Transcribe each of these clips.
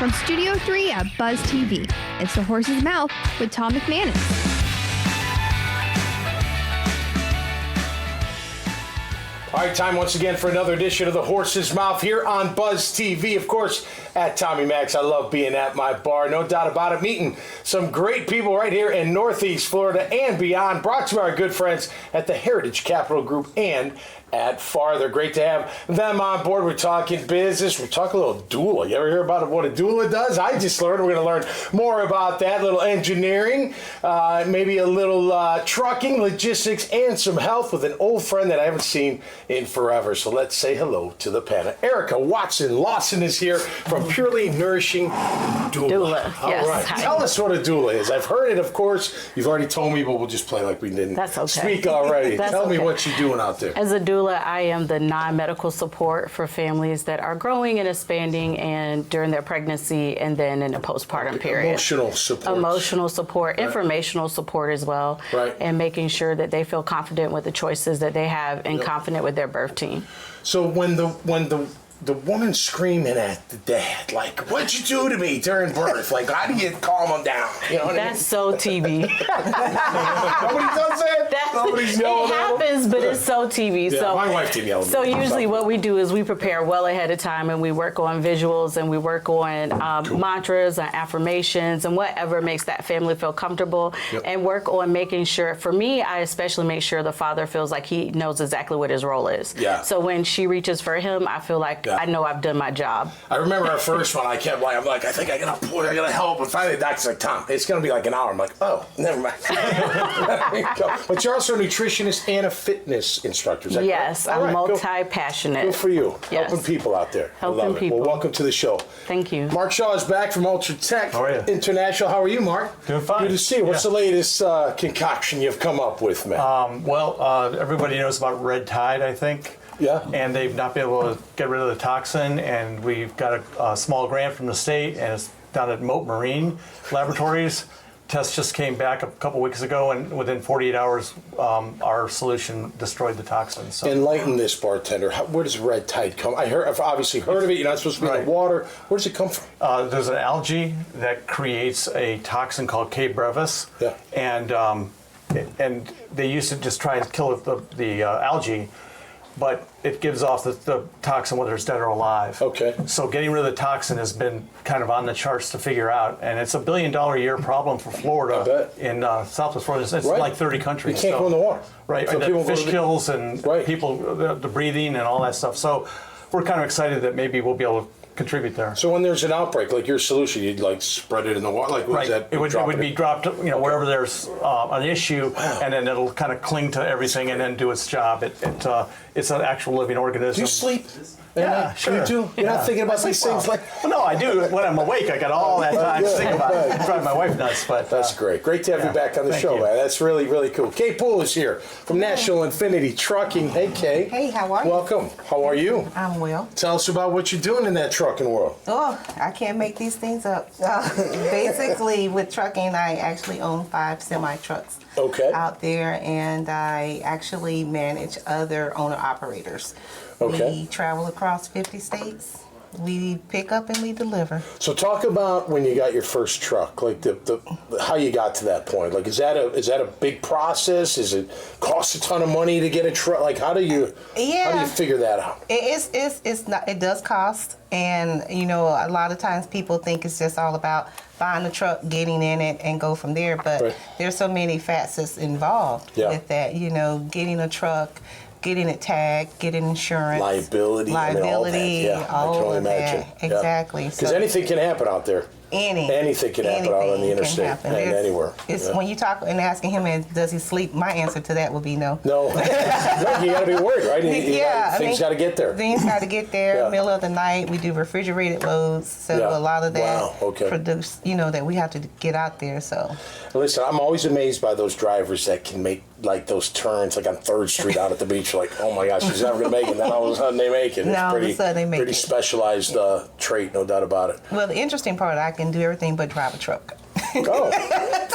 From Studio 3 at Buzz TV, it's The Horse's Mouth with Tom McManus. All right, time once again for another edition of The Horse's Mouth here on Buzz TV. Of course, at Tommy Max, I love being at my bar, no doubt about it. Meeting some great people right here in Northeast Florida and beyond. Brought to our good friends at the Heritage Capital Group and at Farther. Great to have them on board. We're talking business. We're talking a little doula. You ever hear about what a doula does? I just learned. We're going to learn more about that. A little engineering, maybe a little trucking, logistics, and some health with an old friend that I haven't seen in forever. So let's say hello to the panel. Erika Watson-Lawson is here from Purely Nourishing Doula. Yes. All right. Hi. Tell us what a doula is. I've heard it, of course. You've already told me, but we'll just play like we didn't speak already. Tell me what you're doing out there. As a doula, I am the non-medical support for families that are growing and expanding and during their pregnancy and then in the postpartum period. Emotional support. Emotional support, right. Informational support as well. Right. And making sure that they feel confident with the choices that they have and confident with their birth team. So when the woman screaming at the dad, like, what'd you do to me during birth? Like, how do you calm them down? You know what That's so TV. Nobody does that? Nobody's yelling It happens, but it's so TV. Yeah, so my wife didn't yell at me. So usually what we do is we prepare well ahead of time and we work on visuals and we work on mantras and affirmations and whatever makes that family feel comfortable and work on making sure, for me, I especially make sure the father feels like he knows exactly what his role is. Yeah. So when she reaches for him, I feel like I know I've done my job. I remember our first one, I'm like, I think I gotta help. And finally the doctor's like, Tom, it's gonna be like an hour. I'm like, oh, never mind. But you're also a nutritionist and a fitness instructor. Is that Yes, correct? I'm Right, multi-passionate. Good for you. Yes. Helping people out there. Helping I love it. people. Well, welcome to the show. Thank you. Mark Shaw is back from Ultra Tech How are you? International. How are you, Mark? Doing fine. Good to see you. What's the latest concoction you've come up with, man? Everybody knows about red tide, I think. Yeah. And they've not been able to get rid of the toxin, and we've got a small grant from the state, and it's down at Moat Marine Laboratories. Tests just came back a couple weeks ago, and within 48 hours, our solution destroyed the toxin. So. Enlighten this bartender. Where does red tide come? I've obviously heard of it. You're not supposed to be in the water. Where does it come from? There's an algae that creates a toxin called K. brevis, and they used to just try and kill the algae, but it gives off the toxin whether it's dead or alive. Okay. So getting rid of the toxin has been kind of on the charts to figure out, and it's $1 billion a year problem for Florida. I bet. In Southwest Florida. It's like 30 countries. You can't go in the water. Right, So and people fish kills and people, the breathing and all that stuff. So we're kind of excited that maybe we'll be able to contribute there. So when there's an outbreak, like your solution, you'd like spread it in the water? Like, Right. It would be dropped, wherever there's an issue, and then it'll kind of cling to everything and then do its job. It's an actual living organism. Do you sleep? Yeah, sure. You do? You're not thinking about these things like... Well, no, I do. When I'm awake, I got all that time to think about it. It's driving my wife nuts, but... That's great. Great to have you back on the show, man. That's really, really cool. Kay Poole is here from National Infinity Trucking. Hey, Kay. Hey, how are you? Welcome. How are you? I'm well. Tell us about what you're doing in that trucking world. Oh, I can't make these things up. Basically, with trucking, I actually own 5 semi-trucks out there, and I actually manage other owner-operators. We travel across 50 states. We pick up and we deliver. So talk about when you got your first truck, like the how you got to that point. Like, is that a big process? Is it cost a ton of money to get a truck? Like, how do you figure that out? It's not. It does cost, and a lot of times people think it's just all about buying the truck, getting in it, and go from there. But there's so many facets involved with that. Getting a truck, getting it tagged, getting insurance, liability, all I of that. Exactly. Because anything can happen out there. Anything can happen out on the interstate and anywhere. When you talk and asking him, does he sleep? My answer to that would be no. No, you got to be worried, right? Things got to get there. Things got to get there. Middle of the night, we do refrigerated loads, so a lot of that produce, that we have to get out there. So, listen, I'm always amazed by those drivers that can make like those turns, like on 3rd Street out at the beach. You're like, oh my gosh, she's never gonna make it. And then all of a sudden they make it. It's pretty specialized trait, no doubt about it. Well, the interesting part, I can do everything but drive a truck. Oh,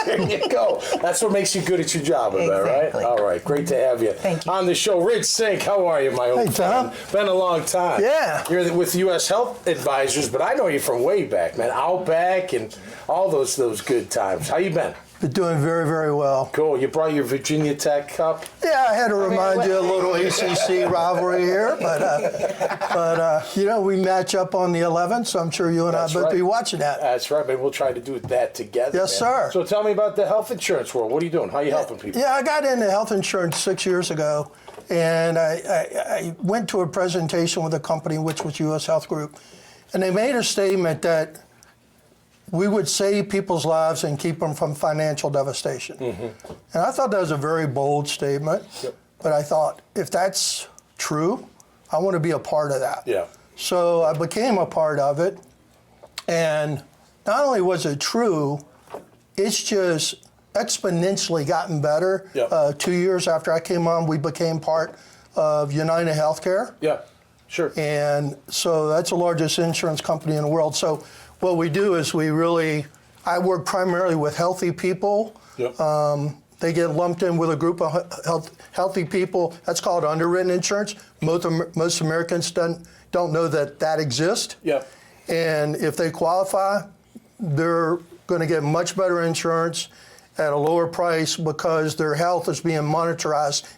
There you go. That's what makes you good at your job, is that right? Exactly. All right, great to have you. Thank you. On the show, Rich Sink, how are you, my old Hey, Tom. friend? Been a long time. Yeah. You're with U.S. Health Advisors, but I know you from way back, man. Outback and all those good times. How you been? Been doing very, very well. Cool. You brought your Virginia Tech cup? Yeah, I had to remind you a little ACC rivalry here, but you know, we match up on the 11th, so I'm sure you and That's I both right. be watching that. That's right, man. We'll try to do that together. Yes, man. sir. So tell me about the health insurance world. What are you doing? How are you helping people? Yeah, I got into health insurance 6 years ago, and I went to a presentation with a company, which was U.S. Health Group, and they made a statement that we would save people's lives and keep them from financial devastation. Mm-hmm. And I thought that was a very bold statement, Yep. but I thought, if that's true, I want to be a part of that. Yeah. So I became a part of it, and not only was it true, it's just exponentially gotten better. Yep. 2 years after I came on, we became part of United Healthcare. Yeah, sure. And so that's the largest insurance company in the world. So what we do is I work primarily with healthy people. Yep. They get lumped in with a group of healthy people. That's called underwritten insurance. Most Americans don't know that exists. Yeah. And if they qualify, they're going to get much better insurance at a lower price because their health is being monitored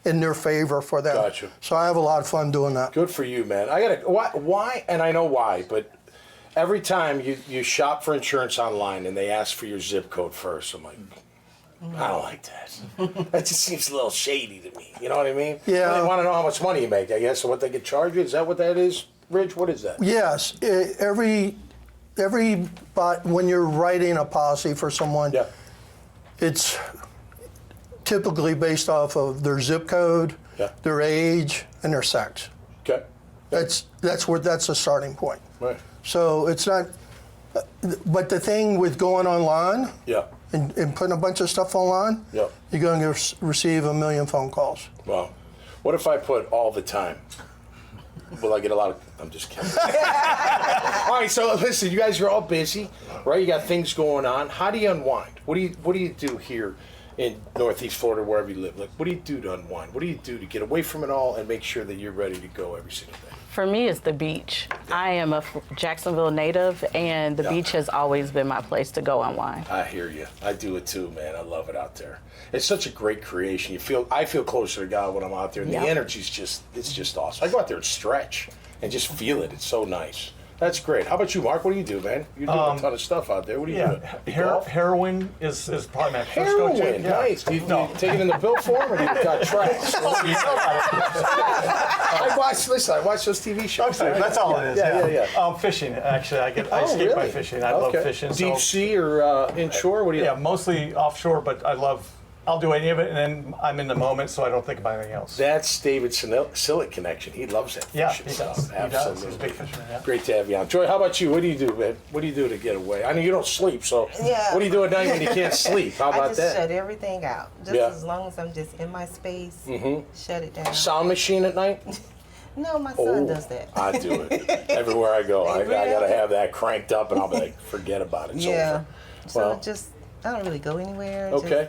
in their favor for them. Gotcha. So I have a lot of fun doing that. Good for you, man. Why, and I know why, but every time you shop for insurance online and they ask for your zip code first, I'm like, I don't like that. That just seems a little shady to me. You know what I mean? Yeah. They want to know how much money you make, I guess, and what they can charge you. Is that what that is, Rich? What is that? Yes. When you're writing a policy for someone, Yeah. it's typically based off of their zip code, Yeah. their age, and their sex. Okay. That's the starting point. Right. So it's not. But the thing with going online Yeah. and putting a bunch of stuff online, Yeah. you're going to receive a million phone calls. Well, what if I put all the time? Will I get a lot of? I'm just kidding. All right, so listen, you guys are all busy, right? You got things going on. How do you unwind? What do you do here in Northeast Florida, wherever you live? Like, what do you do to unwind? What do you do to get away from it all and make sure that you're ready to go every single day? For me, it's the beach. I am a Jacksonville native, and the beach has always been my place to go unwind. I hear you. I do it too, man. I love it out there. It's such a great creation. I feel closer to God when I'm out there, and Yeah. the energy's it's just awesome. I go out there and stretch and just feel it. It's so nice. That's great. How about you, Mark? What do you do, man? You're doing a ton of stuff out there. What do you do? You golf? Heroin is probably my first go-to. Heroin, Yeah. nice. Do you take it in the pill form, or do you got tracks? I watch those TV shows. Okay, that's all it is. Yeah. Fishing, actually. I escape really? by fishing. I love fishing. Deep sea or inshore? What do you? Yeah, mostly offshore, but I'll do any of it, and then I'm in the moment, so I don't think about anything else. That's David Sillick connection. He loves that Yeah, fishing he stuff. does. He does. Absolutely. He's a big fisherman, yeah. Great to have you on. Joy, how about you? What do you do, man? What do you do to get away? I know you don't sleep, so Yeah. what do you do at night when you can't sleep? How I about just that? shut everything out. Just Yeah. as long as I'm just in my space, shut it down. Sound machine at night? No, my son does that. I do it. Everywhere I go, I Really? got to have that cranked up, and I'll be like, forget about it. It's Yeah. over. So Well, I don't really go anywhere. okay.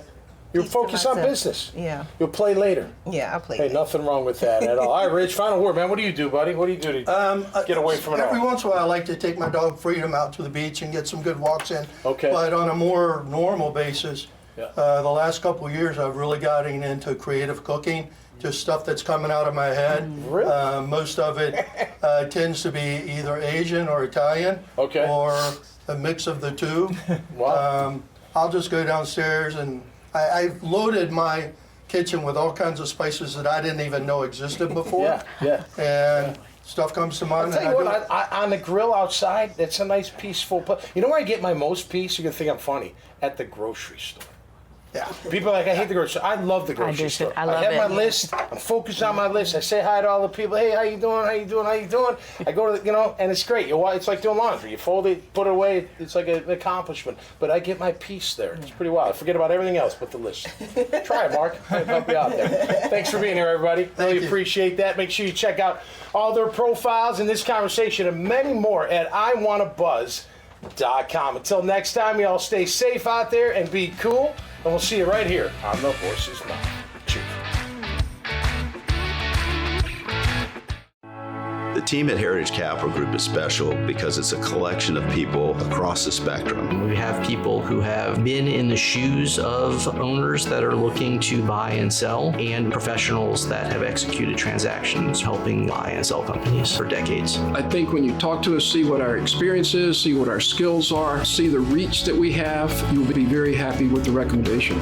Just You're keep to focused on myself. business. Yeah. You'll play later. Yeah, I play. Hey, that. nothing wrong with that at all. All right, Rich, final word, man. What do you do, buddy? What do you do to get away from it all? Every once in a while, I like to take my dog Freedom out to the beach and get some good walks in. Okay. But on a more normal basis, Yeah. the last couple of years, I've really gotten into creative cooking, just stuff that's coming out of my head. Really? Most of it tends to be either Asian or Italian, Okay. or a mix of the two. Wow. I'll just go downstairs and I've loaded my kitchen with all kinds of spices that I didn't even know existed before. Yeah. And stuff comes to mind. I'll tell and you I what, do it. on the grill outside, it's a nice peaceful place. You know where I get my most peace? You're going to think I'm funny. At the grocery store. Yeah. People are like, I hate the grocery store. I love the grocery do too. store. I love have it. my list. I'm focused on my list. I say hi to all the people. Hey, how you doing? How you doing? How you doing? I go to the, and it's great. It's like doing laundry. You fold it, put it away. It's like an accomplishment. But I get my peace there. It's pretty wild. I forget about everything else but the list. Try it, Mark. I'll help you out there. Thanks for being here, everybody. Really you. appreciate that. Make sure you check out all their profiles and this conversation and many more at iwannabuzz.com. Until next time, y'all stay safe out there and be cool. And we'll see you right here on the Horse's Mouth. Cheers. The team at Heritage Capital Group is special because it's a collection of people across the spectrum. We have people who have been in the shoes of owners that are looking to buy and sell, and professionals that have executed transactions helping buy and sell companies for decades. I think when you talk to us, see what our experience is, see what our skills are, see the reach that we have, you'll be very happy with the recommendation.